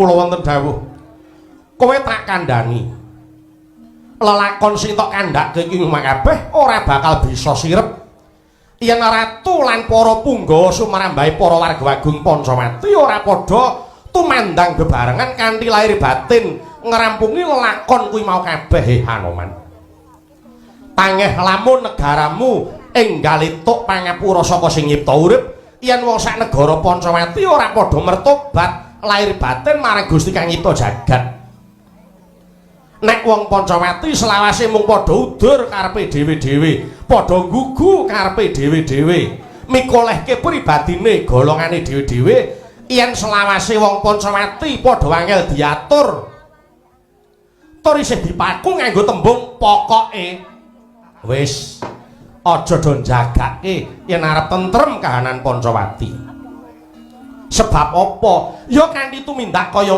kula wonten dawuh kowe tak kandhani lelakon sing tok kandhake iki kabeh ora bakal bisa sirep yen ratu lan para punggawa sumrambahe para warga agung Pancawati ora padha tumandang bebarengan kanthi lahir batin ngrampungi lelakon kuwi mau kabeh Hanoman. Tangeh lamun negaramu enggal entuk pangapura saka sing nyipta urip yen wong sak negara Pancawati ora padha mertobat lahir batin marang Gusti kang nyipta jagat. Nek wong Pancawati selawase mung padha udur karepe dhewe-dhewe, padha gugu karepe dhewe-dhewe, mikolehke pribadine golongane dhewe-dhewe, yen selawase wong Pancawati padha angel diatur. Tur isih dipaku nganggo tembung pokoke. Wis aja do jagake yen arep tentrem kahanan Pancawati. Sebab apa? Ya kanthi tumindak kaya